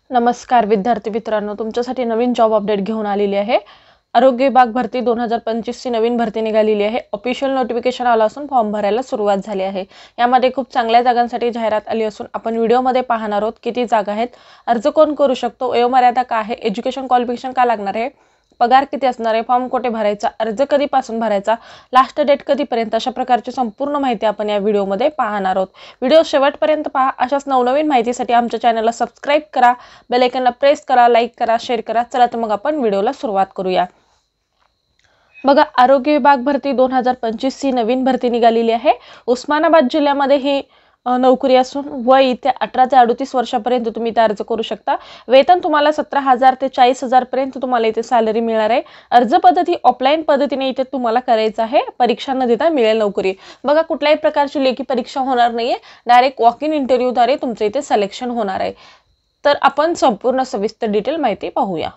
नमस्कार विद्यार्थी मित्रांनो, तुमच्यासाठी नवीन जॉब अपडेट घेऊन आलेली आहे। आरोग्य विभाग भरती 2025 ची नवीन भरती निघालेली आहे। ऑफिशियल नोटिफिकेशन आलं असून फॉर्म भरायला सुरुवात झाली आहे। यामध्ये खूप चांगल्या जागांसाठी जाहिरात आली असून आपण व्हिडिओमध्ये पाहणार आहोत किती जागा आहेत, अर्ज कोण करू शकतो, वयोमर्यादा काय आहे, एज्युकेशन क्वालिफिकेशन काय लागणार आहे, पगार किती असणार आहे, फॉर्म कुठे भरायचा, अर्ज कधीपासून भरायचा, लास्ट डेट कधीपर्यंत, अशा प्रकारची संपूर्ण माहिती आपण या व्हिडिओमध्ये पाहणार आहोत। व्हिडिओ शेवटपर्यंत पहा। अशाच नवनवीन माहितीसाठी आमच्या चॅनलला सबस्क्राइब करा, बेल आयकॉनला प्रेस करा, लाईक करा, शेअर करा। चला तर मग आपण व्हिडिओला सुरुवात करूया। बघा, आरोग्य विभाग भरती 2025 ची नवीन भरती निघालेली आहे। उस्मानाबाद जिल्ह्यामध्ये ही नोकरी असून वय इथे 18 ते 38 वर्षापर्यंत तुम्ही इथे अर्ज करू शकता। वेतन तुम्हाला 17,000 ते 40,000 पर्यंत तुम्हाला इथे सॅलरी मिळणार आहे। अर्ज पद्धती ऑफलाईन पद्धतीने इथे तुम्हाला करायचं आहे, परीक्षा न देता मिळेल नोकरी। बघा, कुठल्याही प्रकारची लेखी परीक्षा होणार नाहीये, डायरेक्ट वॉक इन इंटरव्ह्यूद्वारे तुमचं इथे सिलेक्शन होणार आहे। तर आपण संपूर्ण सविस्तर डिटेल माहिती पाहूया।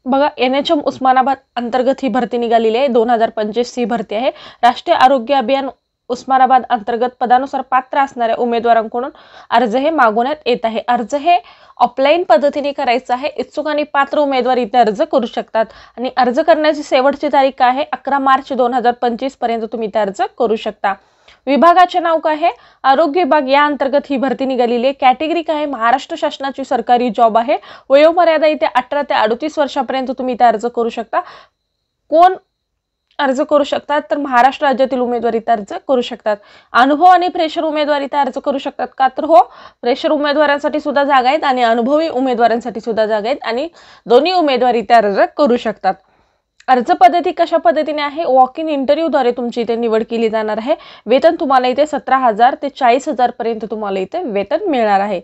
बघा, NHM उस्मानाबाद अंतर्गत ही भरती निघालेली आहे। 2025 ही भरती आहे। राष्ट्रीय आरोग्य अभियान उस्मानाबाद अंतर्गत पदानुसार पात्र असणाऱ्या उमेदवारांकडून अर्ज हे मागवण्यात येत आहे। अर्ज हे ऑफलाईन पद्धतीने करायचं आहे। इच्छुक आणि पात्र उमेदवार इथे अर्ज करू शकतात आणि अर्ज करण्याची शेवटची तारीख आहे 11 मार्च 2025 पर्यंत तुम्ही इथे अर्ज करू शकता। विभागाचे नाव काय आहे? आरोग्य विभाग या अंतर्गत ही भरती निघालेली आहे। कॅटेगरी काय आहे? महाराष्ट्र शासनाची सरकारी जॉब आहे। वयोमर्यादा इथे 18 ते 38 वर्षापर्यंत तुम्ही इथे अर्ज करू शकता। कोण अर्ज करू शकतात? तर महाराष्ट्र राज्यातील उमेदवार इथे अर्ज करू शकतात। अनुभव आणि फ्रेशर उमेदवार इथे अर्ज करू शकतात का? तर हो, फ्रेशर उमेदवारांसाठी सुद्धा जागा आहेत आणि अनुभवी उमेदवारांसाठी सुद्धा जागा आहेत आणि दोन्ही उमेदवार इथे अर्ज करू शकतात। अर्ज पद्धती कशा पद्धतीने आहे? वॉक इन इंटरव्ह्यूद्वारे तुमची इथे निवड केली जाणार आहे। वेतन तुम्हाला इथे 17,000 ते 40,000 पर्यंत तुम्हाला इथे वेतन मिळणार आहे।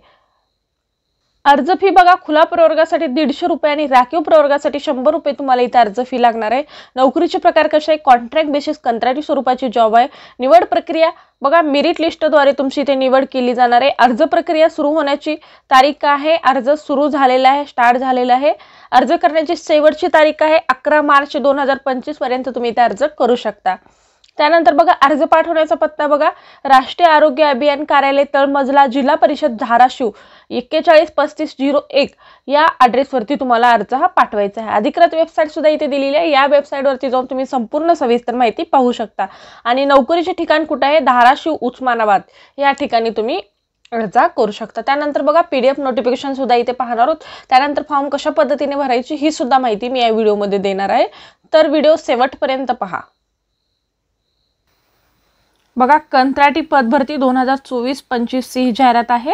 अर्ज फी बघा, खुला प्रवर्गासाठी 150 रुपये आणि राखीव प्रवर्गासाठी 100 रुपये तुम्हाला इथे अर्ज फी लागणार आहे। नोकरीचे प्रकार कसे आहे? कॉन्ट्रॅक्ट बेसिस कंत्राटी स्वरूपाची जॉब आहे। निवड प्रक्रिया बघा, मेरिट लिस्टद्वारे तुमची इथे निवड केली जाणार आहे। अर्ज प्रक्रिया सुरू होण्याची तारीख आहे, अर्ज सुरू झालेला आहे, स्टार्ट झालेला आहे। अर्ज करण्याची शेवटची तारीख आहे 11 मार्च 2025 पर्यंत तुम्ही इथे अर्ज करू शकता। त्यानंतर बघा, अर्ज पाठवण्याचा पत्ता बघा, राष्ट्रीय आरोग्य अभियान कार्यालय, तळमजला, जिल्हा परिषद, धाराशिव 413501 या ॲड्रेसवरती तुम्हाला अर्ज हा पाठवायचा आहे। अधिकृत वेबसाईट सुद्धा इथे दिलेली आहे। या वेबसाईटवरती जाऊन तुम्ही संपूर्ण सविस्तर माहिती पाहू शकता। आणि नोकरीचे ठिकाण कुठे आहे? धाराशिव, उस्मानाबाद या ठिकाणी तुम्ही अर्ज करू शकता। त्यानंतर बघा, PDF नोटिफिकेशन सुद्धा इथे पाहणार आहोत। त्यानंतर फॉर्म कशा पद्धतीने भरायची ही सुद्धा माहिती मी या व्हिडिओमध्ये देणार आहे, तर व्हिडिओ शेवटपर्यंत पहा। बघा, कंत्राटी पदभरती 2024-25 ची जाहिरात आहे।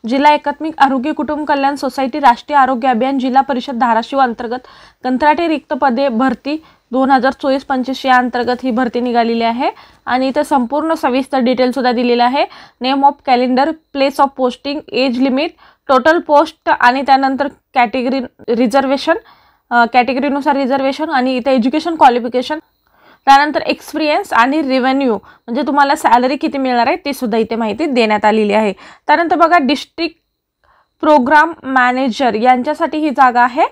जिल्हा एकात्मिक आरोग्य कुटुंब कल्याण सोसायटी, राष्ट्रीय आरोग्य अभियान, जिल्हा परिषद धाराशिव अंतर्गत कंत्राटी रिक्त पदे भरती 2024-25 या अंतर्गत ही भरती निघालेली आहे। आणि इथे संपूर्ण सविस्तर डिटेल सुद्धा दिलेला आहे। Name of calendar, place of posting, age limit, total post आणि त्यानंतर कॅटेगरी रिझर्वेशन, कॅटेगरीनुसार रिझर्वेशन आणि इथे एज्युकेशन क्वालिफिकेशन, त्यानंतर एक्सपिरियन्स आणि रेव्हेन्यू म्हणजे तुम्हाला सॅलरी किती मिळणार आहे ते सुद्धा इथे माहिती देण्यात आलेली आहे। त्यानंतर बघा, डिस्ट्रिक्ट प्रोग्राम मॅनेजर यांच्यासाठी ही जागा आहे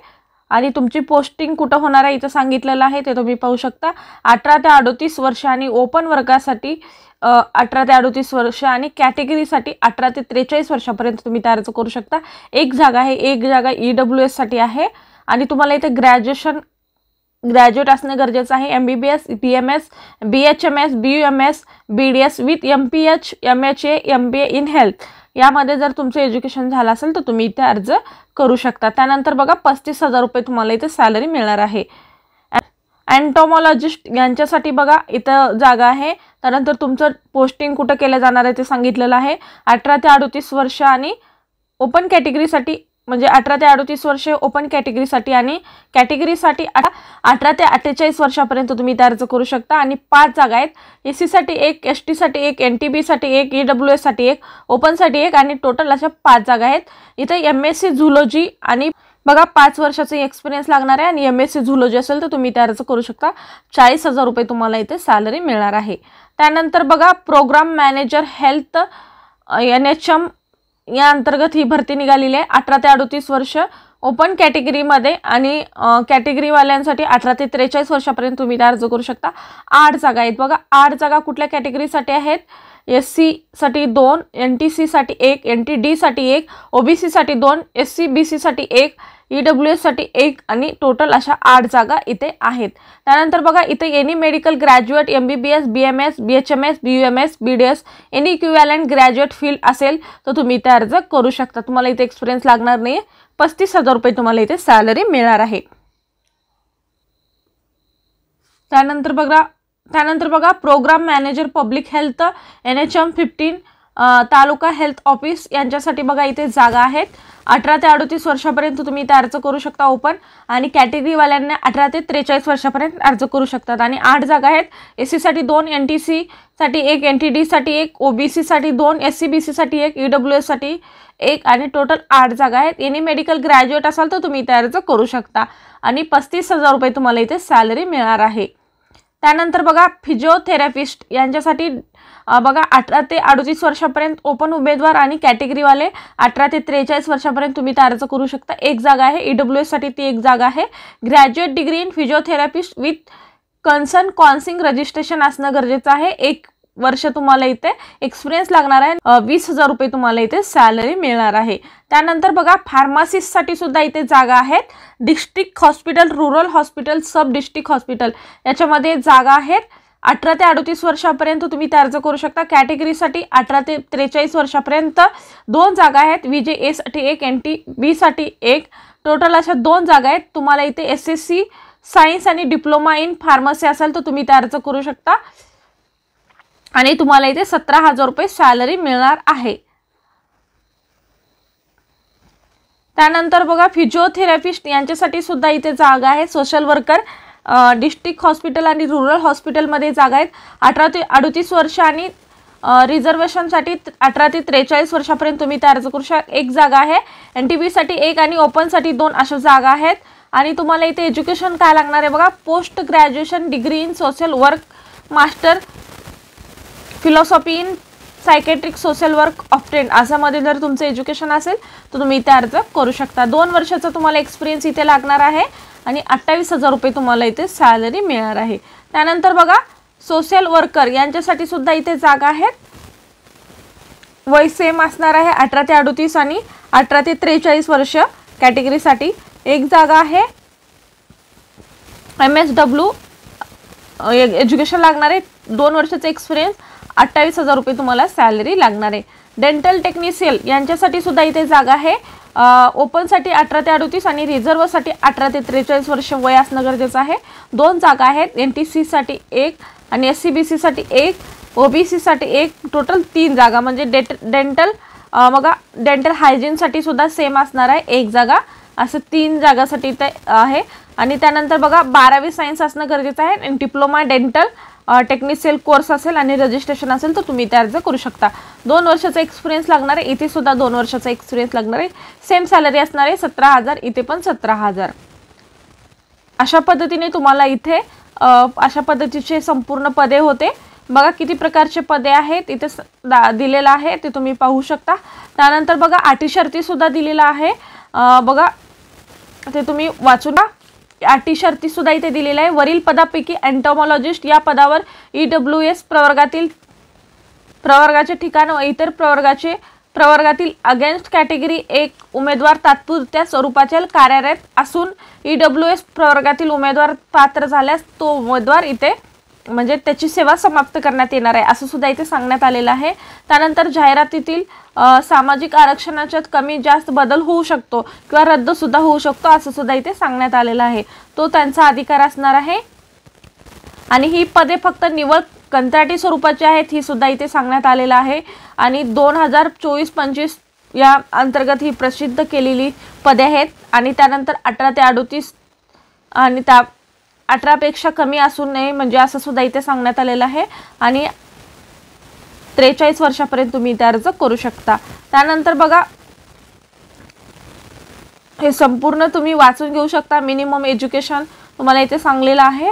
आणि तुमची पोस्टिंग कुठं होणार आहे इथं सांगितलेलं आहे, ते तुम्ही पाहू शकता। 18 ते 38 वर्ष आणि ओपन वर्गासाठी 18 ते 38 वर्ष आणि कॅटेगरीसाठी 18 ते 43 वर्षापर्यंत तुम्ही ते अर्ज करू शकता। एक जागा आहे, एक जागा EWS साठी आहे आणि तुम्हाला इथे ग्रॅज्युएट असणे गरजेचं आहे। MBBS, BMS, BHMS, BUMS, BDS with MPH, MHA, MBA in health यामध्ये जर तुमचं एज्युकेशन झालं असेल तर तुम्ही इथे अर्ज करू शकता। त्यानंतर बघा, 35,000 रुपये तुम्हाला इथे सॅलरी मिळणार आहे। एंटोमॉलॉजिस्ट यांच्यासाठी बघा, इथं जागा आहे। त्यानंतर तुमचं पोस्टिंग कुठं केलं जाणार आहे ते सांगितलेलं आहे। 18 ते 38 वर्ष आणि ओपन कॅटेगरीसाठी म्हणजे 18 ते 38 वर्षे ओपन कॅटेगरीसाठी आणि कॅटेगरीसाठी 18 ते 48 वर्षापर्यंत तुम्ही इथे अर्ज करू शकता। आणि 5 जागा आहेत। SC साठी 1, ST साठी 1, NTB साठी 1, EWS साठी 1, ओपनसाठी 1 आणि टोटल अशा 5 जागा आहेत। इथे MSc झुलॉजी आणि बघा 5 वर्षाचा एक्सपिरियन्स लागणार आहे आणि MSc झुलॉजी असेल तर तुम्ही इथे अर्ज करू शकता। 40,000 रुपये तुम्हाला इथे सॅलरी मिळणार आहे। त्यानंतर बघा, प्रोग्राम मॅनेजर हेल्थ NHM या अंतर्गत ही भरती निघालेली आहे। 18 ते 38 वर्ष ओपन कॅटेगरीमध्ये आणि कॅटेगरीवाल्यांसाठी 18 ते 43 वर्षापर्यंत तुम्ही अर्ज करू शकता। 8 जागा आहेत बघा। 8 जागा कुठल्या कॅटेगरीसाठी आहेत? SC साठी 2, NTC साठी 1, NTD साठी 1, OBC साठी 2, SC BC साठी 1, EWS साठी 1 आणि टोटल अशा 8 जागा इथे आहेत। त्यानंतर बघा इथे any medical graduate MBBS BMS BHMS BUMS BDS any equivalent graduate field असेल तर तुम्ही इथे अर्ज करू शकता। तुम्हाला इथे एक्सपिरियन्स लागणार नाही। 35,000 रुपये तुम्हाला इथे सॅलरी मिळणार आहे। त्यानंतर बघा program manager public health NHM 15 taluka health office यांच्यासाठी बघा इथे जागा आहेत। 18 ते 38 वर्षापर्यंत तुम्ही इथे अर्ज करू शकता ओपन, आणि कॅटेगरीवाल्यांना 18 ते 43 वर्षापर्यंत अर्ज करू शकतात। आणि 8 जागा आहेत। SC साठी 2, NTC साठी 1, NTD साठी 1, OBC साठी 2, SC BC साठी 1, EWS साठी 1 आणि टोटल 8 जागा आहेत। एनी मेडिकल ग्रॅज्युएट असाल तर तुम्ही इथे अर्ज करू शकता आणि 35,000 रुपये तुम्हाला इथे सॅलरी मिळणार आहे। त्यानंतर बघा फिजिओथेरपिस्ट यांच्यासाठी बघा 18 ते 38 वर्षापर्यंत ओपन उमेदवार आणि कॅटेगरीवाले 18 ते 43 वर्षापर्यंत तुम्ही इथे अर्ज करू शकता। 1 जागा आहे। EWS साठी ती 1 जागा आहे। Graduate degree in physiotherapist with concern counselling registration असणं गरजेचं आहे। 1 वर्ष तुम्हाला इथे एक्सपिरियन्स लागणार आहे। 20,000 रुपये तुम्हाला इथे सॅलरी मिळणार आहे। त्यानंतर बघा फार्मासिस्ट साठी सुद्धा इथे जागा आहेत। डिस्ट्रिक्ट हॉस्पिटल, रूरल हॉस्पिटल, सब डिस्ट्रिक्ट हॉस्पिटल याच्यामध्ये जागा आहेत। 18 ते 38 वर्षापर्यंत तुम्ही इथे अर्ज करू शकता। कॅटेगरीसाठी 18 ते 43 वर्षापर्यंत 2 जागा आहेत। VJA साठी 1, NTB साठी 1, टोटल अशा 2 जागा आहेत। तुम्हाला इथे SSC सायन्स आणि डिप्लोमा इन फार्मसी असेल तर तुम्ही इथे अर्ज करू शकता आणि तुम्हाला इथे 17,000 रुपये सॅलरी मिळणार आहे। त्यानंतर बघा फिजिओथेरपिस्ट यांच्यासाठी सुद्धा इथे जागा आहे। सोशल वर्कर डिस्ट्रिक्ट हॉस्पिटल आणि रूरल हॉस्पिटलमध्ये जागा आहेत। 18 ते 38 वर्ष आणि रिझर्वेशनसाठी 18 ते 43 वर्षापर्यंत तुम्ही इथे अर्ज करू शकता। 1 जागा आहे। NTB साठी 1 आणि ओपन साठी 2 अशा जागा आहेत। आणि तुम्हाला इथे एज्युकेशन काय लागणार आहे बघा, post graduation degree in social work, master philosophy in psychiatric social work obtain अशामध्ये जर तुमचं एज्युकेशन असेल तर तुम्ही इथे अर्ज करू शकता। 2 वर्षाचा तुम्हाला एक्सपिरियन्स इथे लागणार आहे आणि 28,000 रुपये तुम्हाला इथे सॅलरी मिळणार आहे। त्यानंतर बघा सोशल वर्कर यांच्यासाठी सुद्धा इथे जागा आहेत। वय सेम असणार आहे 18 ते 38 आणि 18 ते 43 वर्ष कॅटेगरीसाठी। 1 जागा आहे। MSW एज्युकेशन लागणार आहे। 2 वर्षाचा एक्सपिरियन्स, 28,000 रुपये तुम्हाला सॅलरी लागणार आहे। डेंटल टेक्निशियन यांच्यासाठी सुद्धा इथे जागा आहे। ओपनसाठी 18 ते 38 आणि रिझर्वसाठी 18 ते 43 वर्ष वय असणं गरजेचं आहे। 2 जागा आहेत। NTC साठी 1 आणि SC BC साठी 1, OBC साठी 1, टोटल 3 जागा म्हणजे डेंटल बघा डेंटल हायजीनसाठी सुद्धा सेम असणार आहे। 1 जागा, असं 3 जागासाठी इथे आहे। आणि त्यानंतर बघा 12वी सायन्स असणं गरजेचं आहे आणि डिप्लोमा डेंटल टेक्निशियल कोर्स असेल आणि रजिस्ट्रेशन असेल तर तुम्ही इथे अर्ज करू शकता। 2 वर्षाचा एक्सपिरियन्स लागणार आहे। इथे सुद्धा 2 वर्षाचा एक्सपिरियन्स लागणार आहे। सेम सॅलरी असणार आहे 17,000, इथे पण 17,000। अशा पद्धतीने तुम्हाला इथे अशा पद्धतीचे संपूर्ण पदे होते। बघा किती प्रकारचे पदे आहेत इथे दिलेलं आहे ते तुम्ही पाहू शकता। त्यानंतर बघा अटी शर्ती सुद्धा दिलेला आहे। बघा ते तुम्ही वाचून अटी शर्ती सुद्धा इथे दिलेल्या आहे। वरील पदापैकी एंटोमॉलॉजिस्ट या पदावर EWS प्रवर्गाचे ठिकाण व इतर प्रवर्गातील अगेन्स्ट कॅटेगरी 1 उमेदवार तात्पुरत्या स्वरूपाचे कार्यरत असून EWS प्रवर्गातील उमेदवार पात्र झाल्यास तो उमेदवार इथे म्हणजे त्याची सेवा समाप्त करण्यात येणार आहे असं सुद्धा इथे सांगण्यात आलेलं आहे। त्यानंतर जाहिरातीतील सामाजिक आरक्षणाच्यात कमी जास्त बदल होऊ शकतो किंवा रद्द सुद्धा होऊ शकतो असं सुद्धा इथे सांगण्यात आलेलं आहे। तो त्यांचा अधिकार असणार आहे आणि ही पदे फक्त निवड कंत्राटी स्वरूपाची आहेत ही सुद्धा इथे सांगण्यात आलेलं आहे। आणि 2024-25 या अंतर्गत ही प्रसिद्ध केलेली पदे आहेत। आणि त्यानंतर 18 ते 38 आणि 18 पेक्षा कमी असू नये म्हणजे असं सुद्धा इथे सांगण्यात आलेलं आहे। आणि 43 वर्षापर्यंत तुम्ही इथे अर्ज करू शकता। त्यानंतर बघा हे संपूर्ण तुम्ही वाचून घेऊ शकता। मिनिमम एज्युकेशन तुम्हाला इथे सांगलेलं आहे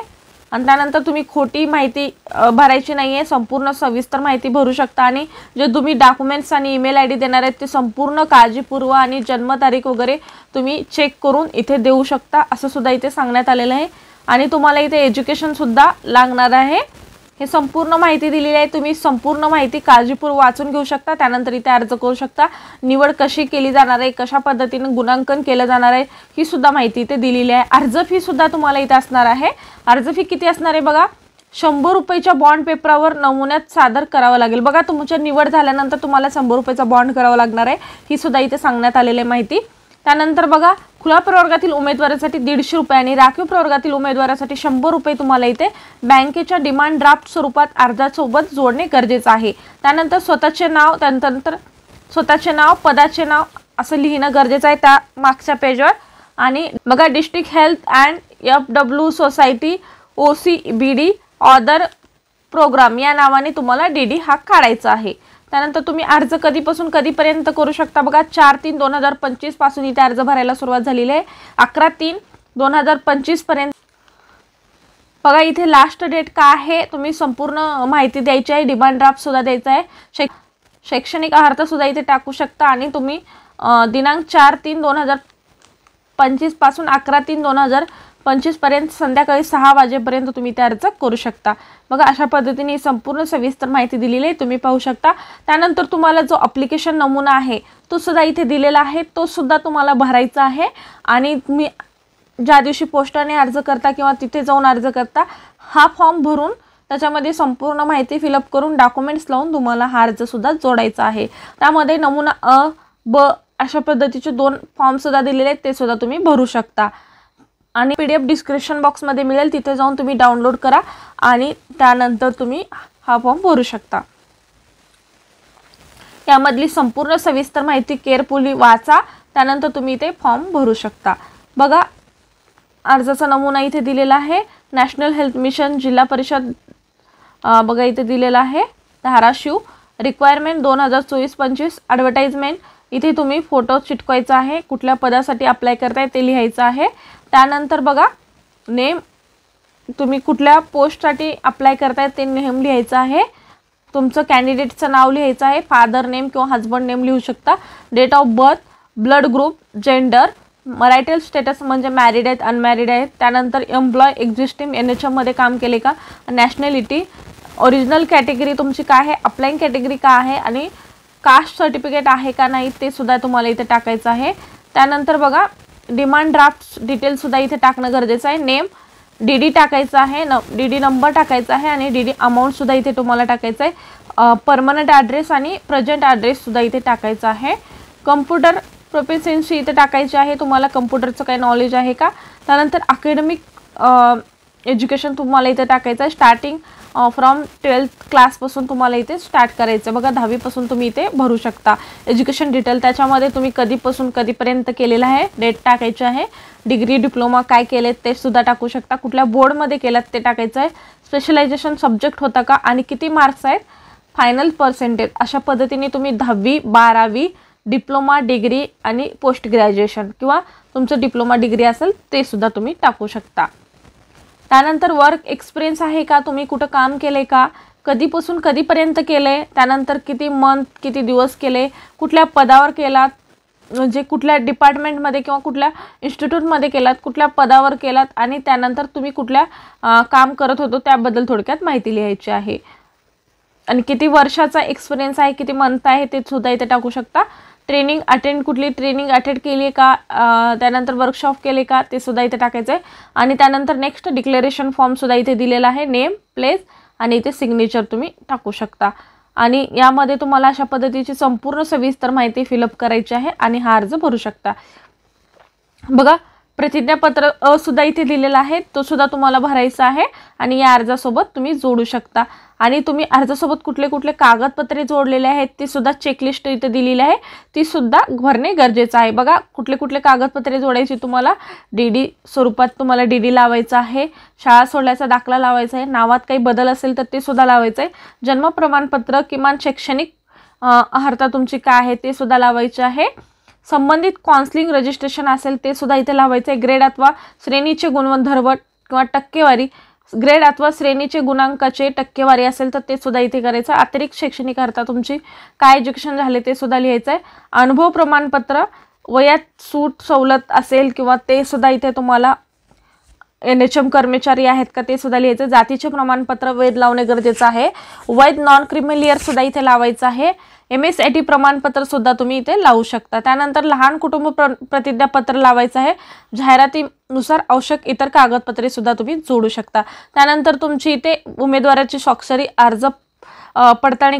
आणि त्यानंतर तुम्ही खोटी माहिती भरायची नाही आहे, संपूर्ण सविस्तर माहिती भरू शकता। आणि जे तुम्ही डॉक्युमेंट्स आणि ईमेल ID देणार आहेत ते संपूर्ण काळजीपूर्वक आणि जन्मतारीख वगैरे तुम्ही चेक करून इथे देऊ शकता असं सुद्धा इथे सांगण्यात आलेलं आहे। आणि तुम्हाला इथे एज्युकेशन सुद्धा लागणार आहे हे संपूर्ण माहिती दिलेली आहे, तुम्ही संपूर्ण माहिती काळजीपूर्वक वाचून घेऊ शकता, त्यानंतर इथे अर्ज करू शकता। निवड कशी केली जाणार आहे, कशा पद्धतीने गुणांकन केलं जाणार आहे ही सुद्धा माहिती इथे दिलेली आहे। अर्ज फी सुद्धा तुम्हाला इथे असणार आहे। अर्ज फी किती असणार आहे बघा, 100 रुपयाच्या बॉन्ड पेपरावर नमुन्यात सादर करावं लागेल। बघा तुमची निवड झाल्यानंतर तुम्हाला 100 रुपयाचा बॉन्ड करावा लागणार आहे, ही सुद्धा इथे सांगण्यात आलेली आहे माहिती। त्यानंतर बघा खुला प्रवर्गातील उमेदवारासाठी 150 रुपये आणि राखीव प्रवर्गातील उमेदवारासाठी 100 रुपये तुम्हाला इथे बँकेच्या डिमांड ड्राफ्ट स्वरूपात अर्जासोबत जोडणे गरजेचं आहे। त्यानंतर स्वतःचे नाव, त्यानंतर स्वतःचे नाव, पदाचे नाव असं लिहिणं गरजेचं आहे त्या मागच्या पेजवर। आणि बघा डिस्ट्रिक्ट हेल्थ अँड FW सोसायटी OCBD ऑदर प्रोग्राम या नावाने तुम्हाला DD हा काढायचा आहे। त्यानंतर तुम्ही अर्ज कधीपासून कधीपर्यंत करू शकता बघा, 4/3/2025 पासून इथे अर्ज भरायला सुरुवात झालेली आहे, 11/3/2025 पर्यंत। बघा इथे लास्ट डेट काय आहे, तुम्ही संपूर्ण माहिती द्यायची आहे, डिमांड ड्राफ्ट सुद्धा द्यायचा आहे, शैक्षणिक अर्थ सुद्धा इथे टाकू शकता आणि तुम्ही दिनांक 4/3/2025 पासून 11/3/2025 पर्यंत संध्याकाळी 6 वाजेपर्यंत तुम्ही ते अर्ज करू शकता। बघा अशा पद्धतीने संपूर्ण सविस्तर माहिती दिलेली आहे, तुम्ही पाहू शकता। त्यानंतर तुम्हाला जो ॲप्लिकेशन नमुना आहे तो सुद्धा इथे दिलेला आहे, तो सुद्धा तुम्हाला भरायचा आहे। आणि तुम्ही ज्या दिवशी पोस्टाने अर्ज करता किंवा तिथे जाऊन अर्ज करता हा फॉर्म भरून त्याच्यामध्ये संपूर्ण माहिती फिलअप करून डॉक्युमेंट्स लावून तुम्हाला हा अर्ज सुद्धा जोडायचा आहे। त्यामध्ये नमुना अ, ब अशा पद्धतीचे 2 फॉर्म सुद्धा दिलेले आहेत, ते सुद्धा तुम्ही भरू शकता। आणि PDF डिस्क्रिप्शन बॉक्समध्ये मिळेल, तिथे जाऊन तुम्ही डाउनलोड करा आणि त्यानंतर तुम्ही हा फॉर्म भरू शकता। यामधली संपूर्ण सविस्तर माहिती केअरफुली वाचा, त्यानंतर तुम्ही ते फॉर्म भरू शकता। बघा अर्जाचा नमुना इथे दिलेला आहे, नॅशनल हेल्थ मिशन जिल्हा परिषद बघा इथे दिलेला आहे धाराशिव, रिक्वायरमेंट 2024-25 ॲडव्हर्टाइजमेंट, इथे तुम्ही फोटो चिटकवायचा आहे, कुठल्या पदासाठी अप्लाय करताय ते लिहायचं आहे। त्यानंतर बघा नेम, तुम्ही कुठल्या पोस्टसाठी अप्लाय करताय ते नेम लिहायचं आहे, तुमचं कॅन्डिडेटचं नाव लिहायचं आहे, फादर नेम किंवा हजबंड नेम लिहू शकता, date of birth, blood group, gender, marital status म्हणजे मॅरिड आहेत अनमॅरिड आहेत, त्यानंतर एम्प्लॉय एक्झिस्टिंग NHM मध्ये काम केले का, नॅशनॅलिटी, ओरिजिनल कॅटेगरी तुमची काय आहे, अप्लाइंग कॅटेगरी काय आहे आणि कास्ट सर्टिफिकेट आहे का नाही ते सुद्धा तुम्हाला इथे टाकायचं आहे। त्यानंतर बघा डिमांड ड्राफ्ट डिटेल सुद्धा इथे टाकणं गरजेचं आहे, नेम, DD टाकायचं आहे, DD नंबर टाकायचा आहे आणि DD अमाऊंट सुद्धा इथे तुम्हाला टाकायचं आहे, परमनंट ॲड्रेस आणि प्रेझेंट ॲड्रेस सुद्धा इथे टाकायचा आहे, कम्प्युटर प्रोफिशियन्सी इथे टाकायची आहे, तुम्हाला कम्प्युटरचं काही नॉलेज आहे का, त्यानंतर अकॅडमिक एज्युकेशन तुम्हाला इथे टाकायचं आहे, स्टार्टिंग फ्रॉम 12th क्लासपासून तुम्हाला इथे स्टार्ट करायचं बघा, 10वी पासून तुम्ही इथे भरू शकता। एज्युकेशन डिटेल त्याच्यामध्ये तुम्ही कधीपासून कधीपर्यंत केलेलं आहे, डेट टाकायची आहे, डिग्री डिप्लोमा काय केले ते सुद्धा टाकू शकता, कुठल्या बोर्डमध्ये केलात ते टाकायचं आहे, स्पेशलायझेशन सब्जेक्ट होता का आणि किती मार्क्स आहेत, फायनल पर्सेंटेज, अशा पद्धतीने तुम्ही 10वी 12वी डिप्लोमा डिग्री आणि पोस्ट ग्रॅज्युएशन किंवा तुमचं डिप्लोमा डिग्री असेल ते सुद्धा तुम्ही टाकू शकता। त्यानंतर वर्क एक्सपिरियन्स आहे का, तुम्ही कुठं काम केले का, कधीपासून कधीपर्यंत केले, त्यानंतर किती मंथ किती दिवस केले, कुठल्या पदावर केलात, म्हणजे कुठल्या डिपार्टमेंटमध्ये किंवा कुठल्या इन्स्टिट्यूटमध्ये केलात, कुठल्या पदावर केलात आणि त्यानंतर तुम्ही कुठल्या काम करत होतो त्याबद्दल थोडक्यात माहिती लिहायची आहे। आणि किती वर्षाचा एक्सपिरियन्स आहे, किती मंथ आहे ते सुद्धा इथे टाकू शकता। ट्रेनिंग अटेंड, कुठली ट्रेनिंग अटेंड केली आहे का, त्यानंतर वर्कशॉप केले का ते सुद्धा इथे टाकायचं आहे। आणि त्यानंतर नेक्स्ट डिक्लेरेशन फॉर्म सुद्धा इथे दिलेला आहे, नेम, प्लेस आणि इथे सिग्नेचर तुम्ही टाकू शकता। आणि यामध्ये तुम्हाला अशा पद्धतीची संपूर्ण सविस्तर माहिती फिलअप करायची आहे आणि हा अर्ज भरू शकता। बघा प्रतिज्ञापत्र सुद्धा इथे दिलेला आहे, तो सुद्धा तुम्हाला भरायचा आहे आणि या अर्जासोबत तुम्ही जोडू शकता। आणि तुम्ही अर्जासोबत कुठले कुठले कागदपत्रे जोडलेले आहेत ते सुद्धा चेकलिस्ट इथे दिलेली आहे, ती सुद्धा भरणे गरजेचं आहे। बघा कुठले कुठले कागदपत्रे जोडायची, तुम्हाला DD स्वरूपात तुम्हाला DD लावायचं आहे, शाळा सोडल्याचा दाखला लावायचा आहे, नावात काही बदल असेल तर ते सुद्धा लावायचं आहे, जन्म प्रमाणपत्र, किमान शैक्षणिक अर्हता तुमची काय आहे ते सुद्धा लावायचे आहे, संबंधित काउन्सिलिंग रजिस्ट्रेशन असेल ते सुद्धा इथे लावायचं आहे, ग्रेड अथवा श्रेणीचे गुणधर्वट किंवा टक्केवारी, ग्रेड अथवा श्रेणीचे गुणांकाचे टक्केवारी असेल तर ते सुद्धा इथे करायचं, अतिरिक्त शैक्षणिक अर्हता तुमची काय एज्युकेशन झाले ते सुद्धा लिहायचं आहे, अनुभव प्रमाणपत्र, वयात सूट सवलत असेल किंवा ते सुद्धा इथे तुम्हाला NHM कर्मचारी आहेत का ते सुद्धा लिहायचं. जातीचे प्रमाणपत्र वैध लावणे गरजेचं आहे. वैध नॉन क्रिमिलियर सुद्धा इथे लावायचं आहे. MSAT प्रमाणपत्र सुद्धा तुम्ही इथे लावू शकता. त्यानंतर लहान कुटुंब प्रतिज्ञापत्र लावायचं आहे. जाहिरातीनुसार आवश्यक इतर कागदपत्रे सुद्धा तुम्ही जोडू शकता. त्यानंतर तुमची इथे उमेदवाराची स्वाक्षरी, अर्ज पडताळणी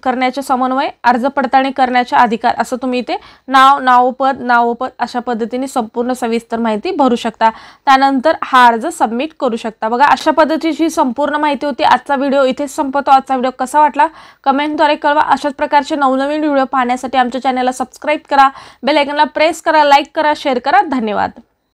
करण्याचे समन्वय, अर्ज पडताळणी करण्याचे अधिकार, असं तुम्ही इथे नावपद अशा पद्धतीने संपूर्ण सविस्तर माहिती भरू शकता. त्यानंतर हा अर्ज सबमिट करू शकता. बघा, अशा पद्धतीची संपूर्ण माहिती होती. आजचा व्हिडिओ इथेच संपतो. आजचा व्हिडिओ कसा वाटला कमेंटद्वारे कळवा. अशाच प्रकारचे नवनवीन व्हिडिओ पाहण्यासाठी आमच्या चॅनलला सबस्क्राईब करा, बेल आयकॉनला प्रेस करा, लाईक करा, शेअर करा. धन्यवाद.